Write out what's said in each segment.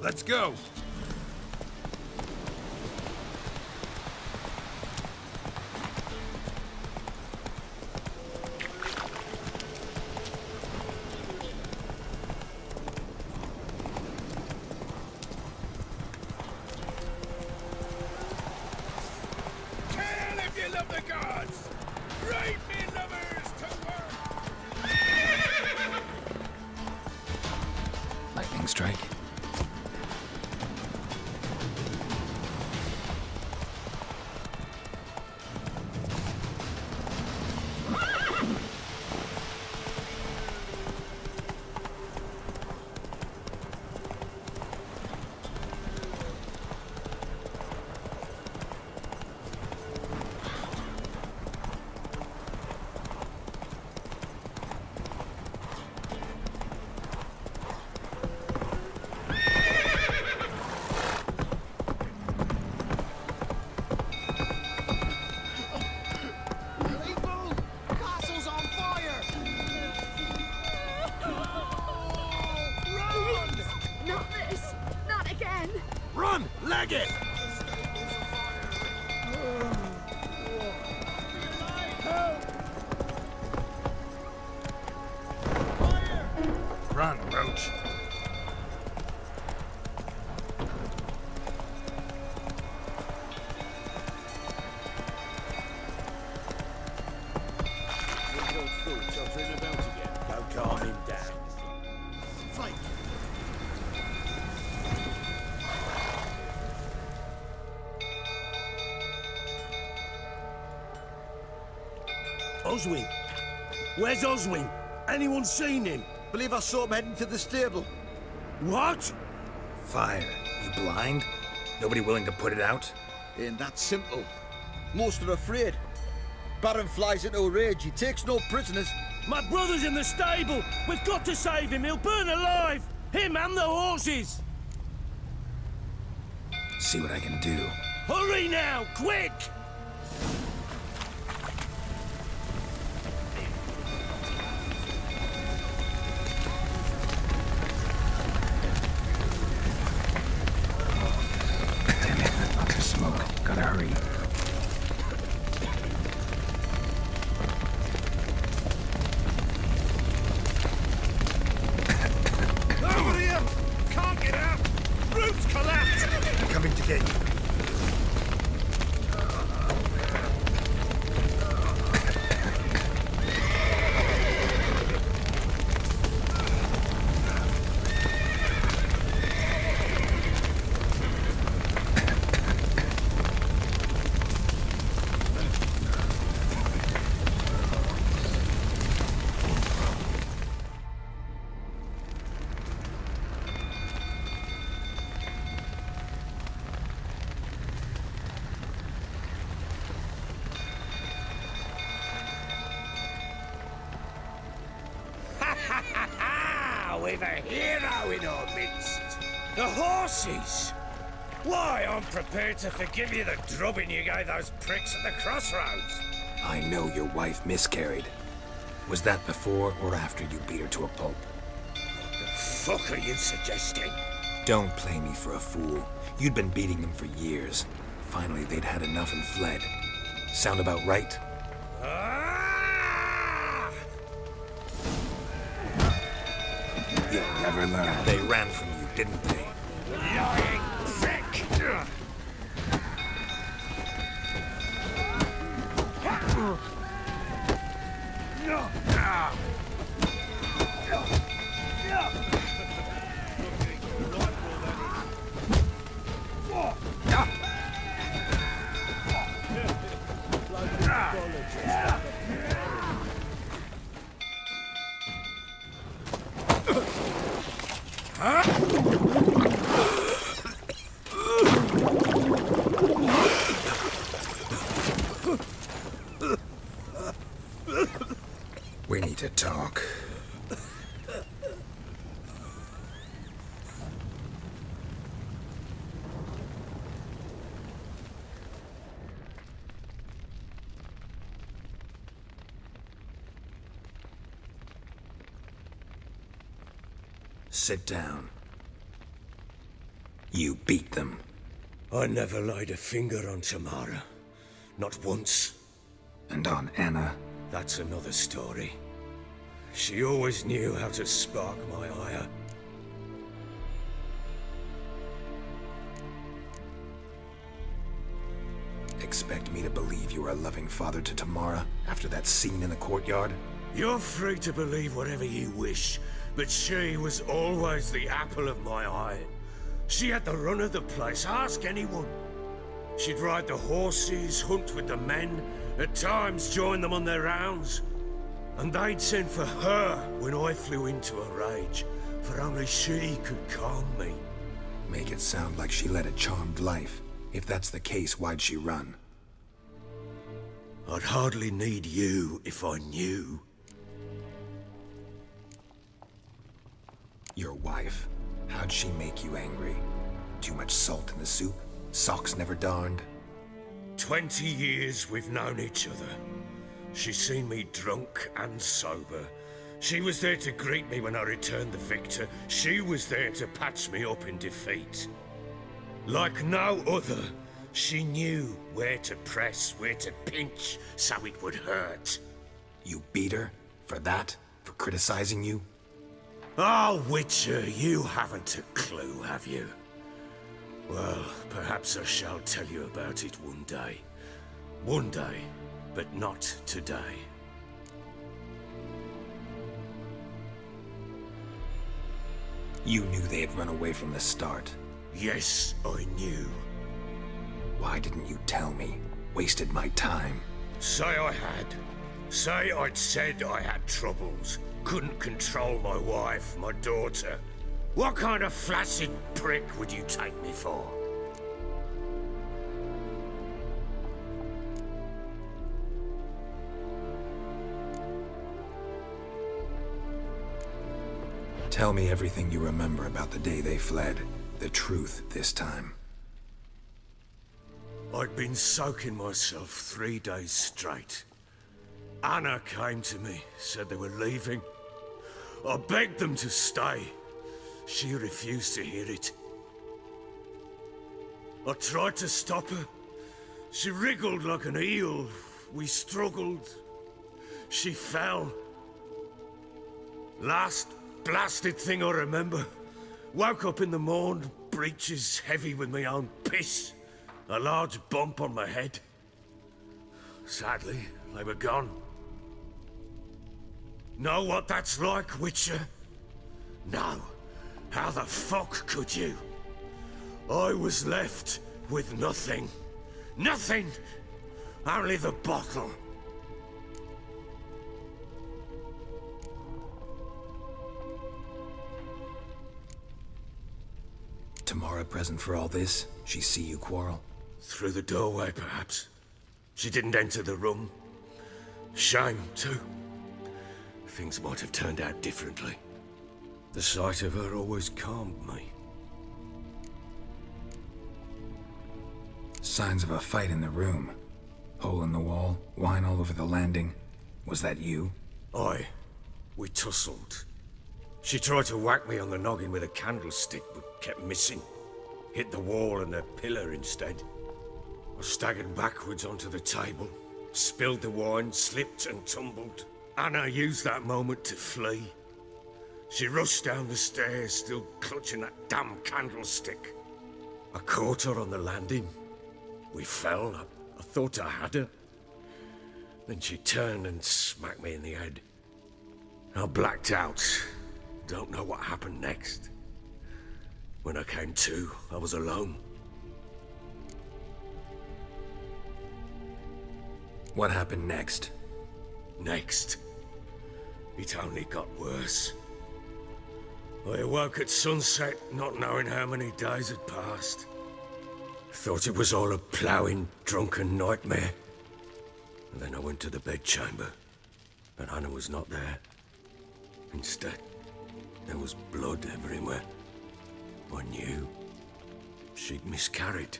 Let's go! Strike. Run, Roach. Don't calm him down. Fight! Oswin? Where's Oswin? Anyone seen him? Believe I saw him heading to the stable. What? Fire. You blind? Nobody willing to put it out? Ain't that simple. Most are afraid. Baron flies into a rage. He takes no prisoners. My brother's in the stable. We've got to save him. He'll burn alive. Him and the horses. See what I can do. Hurry now, quick! Gotta hurry. Over here! Can't get out! Roof's collapsed! I'm coming to get you. We've a hero in our midst. The horses! Why, I'm prepared to forgive you the drubbing you gave those pricks at the crossroads. I know your wife miscarried. Was that before or after you beat her to a pulp? What the fuck are you suggesting? Don't play me for a fool. You'd been beating them for years. Finally, they'd had enough and fled. Sound about right? You'll never learn. They ran from you, didn't they? Lying prick! We need to talk. Sit down. You beat them. I never laid a finger on Tamara. Not once. And on Anna? That's another story. She always knew how to spark my ire. Expect me to believe you were a loving father to Tamara after that scene in the courtyard? You're free to believe whatever you wish, but she was always the apple of my eye. She had the run of the place, ask anyone. She'd ride the horses, hunt with the men, at times join them on their rounds. And they'd send for her when I flew into a rage, for only she could calm me. Make it sound like she led a charmed life. If that's the case, why'd she run? I'd hardly need you if I knew. Your wife. How'd she make you angry? Too much salt in the soup? Socks never darned? 20 years we've known each other. She's seen me drunk and sober. She was there to greet me when I returned the victor. She was there to patch me up in defeat. Like no other, she knew where to press, where to pinch, so it would hurt. You beat her? For that? For criticizing you? Oh, Witcher, you haven't a clue, have you? Well, perhaps I shall tell you about it one day. One day, but not today. You knew they had run away from the start. Yes, I knew. Why didn't you tell me? Wasted my time. Say I had. Say I'd said I had troubles. Couldn't control my wife, my daughter. What kind of flaccid prick would you take me for? Tell me everything you remember about the day they fled. The truth this time. I'd been soaking myself 3 days straight. Anna came to me, said they were leaving. I begged them to stay. She refused to hear it. I tried to stop her. She wriggled like an eel. We struggled. She fell. Last blasted thing I remember. Woke up in the morn, breeches heavy with my own piss. A large bump on my head. Sadly, they were gone. Know what that's like, Witcher? No. How the fuck could you? I was left with nothing. Nothing! Only the bottle. Tamara present for all this? She see you quarrel? Through the doorway, perhaps. She didn't enter the room. Shame, too. Things might have turned out differently. The sight of her always calmed me. Signs of a fight in the room. Hole in the wall, wine all over the landing. Was that you? Aye. We tussled. She tried to whack me on the noggin with a candlestick, but kept missing. Hit the wall and the pillar instead. I staggered backwards onto the table, spilled the wine, slipped and tumbled. Anna used that moment to flee. She rushed down the stairs, still clutching that damn candlestick. I caught her on the landing. We fell. I thought I had her. Then she turned and smacked me in the head. I blacked out. Don't know what happened next. When I came to, I was alone. What happened next? Next? It only got worse. I awoke at sunset, not knowing how many days had passed. Thought it was all a ploughing, drunken nightmare. And then I went to the bedchamber, but Anna was not there. Instead, there was blood everywhere. I knew she'd miscarried.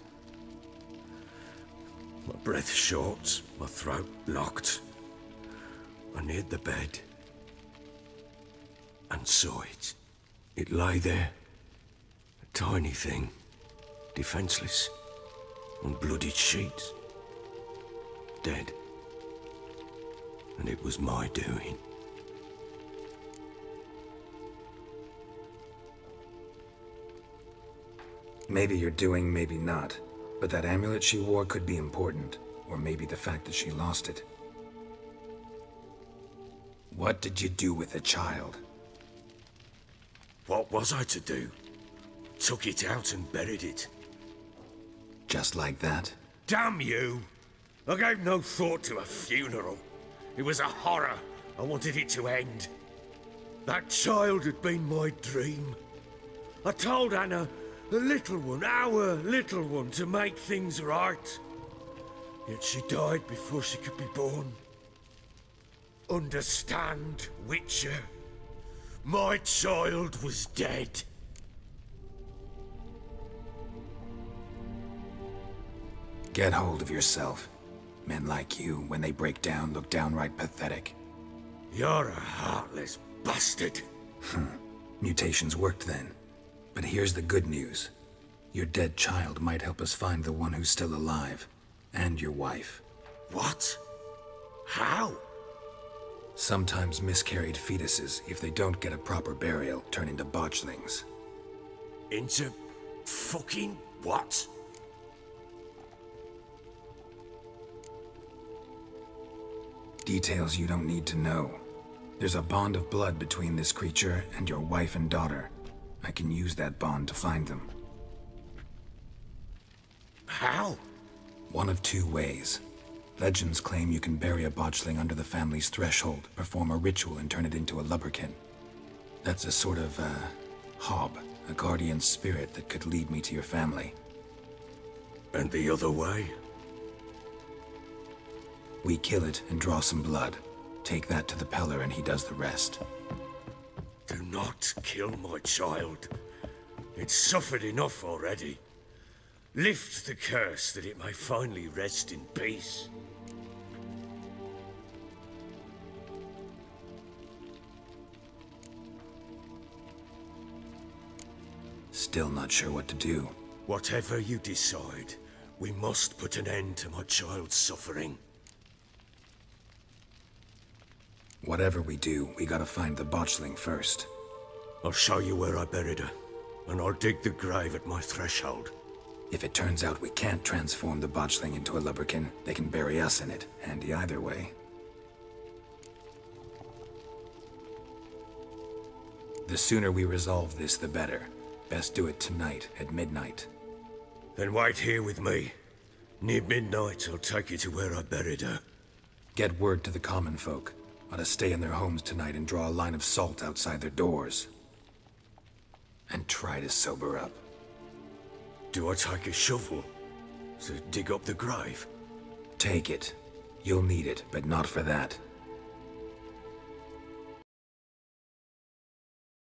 My breath short, my throat locked. I neared the bed and saw it. It lay there, a tiny thing, defenseless, on bloodied sheets. Dead. And it was my doing. Maybe you're doing, maybe not. But that amulet she wore could be important. Or maybe the fact that she lost it. What did you do with the child? What was I to do? Took it out and buried it. Just like that? Damn you! I gave no thought to a funeral. It was a horror. I wanted it to end. That child had been my dream. I told Anna, the little one, our little one, to make things right. Yet she died before she could be born. Understand, Witcher? My child was dead. Get hold of yourself. Men like you, when they break down, look downright pathetic. You're a heartless bastard. Mutations worked then. But here's the good news. Your dead child might help us find the one who's still alive. And your wife. What? How? Sometimes miscarried fetuses, if they don't get a proper burial, turn into botchlings. Into fucking what? Details you don't need to know. There's a bond of blood between this creature and your wife and daughter. I can use that bond to find them. How? One of two ways. Legends claim you can bury a botchling under the family's threshold, perform a ritual and turn it into a lubberkin. That's a sort of, hob, a guardian spirit that could lead me to your family. And the other way? We kill it and draw some blood. Take that to the Peller and he does the rest. Do not kill my child. It's suffered enough already. Lift the curse that it may finally rest in peace. Still not sure what to do. Whatever you decide, we must put an end to my child's suffering. Whatever we do, we gotta find the botchling first. I'll show you where I buried her, and I'll dig the grave at my threshold. If it turns out we can't transform the botchling into a lubberkin, they can bury us in it. Handy either way. The sooner we resolve this, the better. Best do it tonight, at midnight. Then wait here with me. Near midnight, I'll take you to where I buried her. Get word to the common folk. Ought to stay in their homes tonight and draw a line of salt outside their doors. And try to sober up. Do I take a shovel to dig up the grave? Take it. You'll need it, but not for that.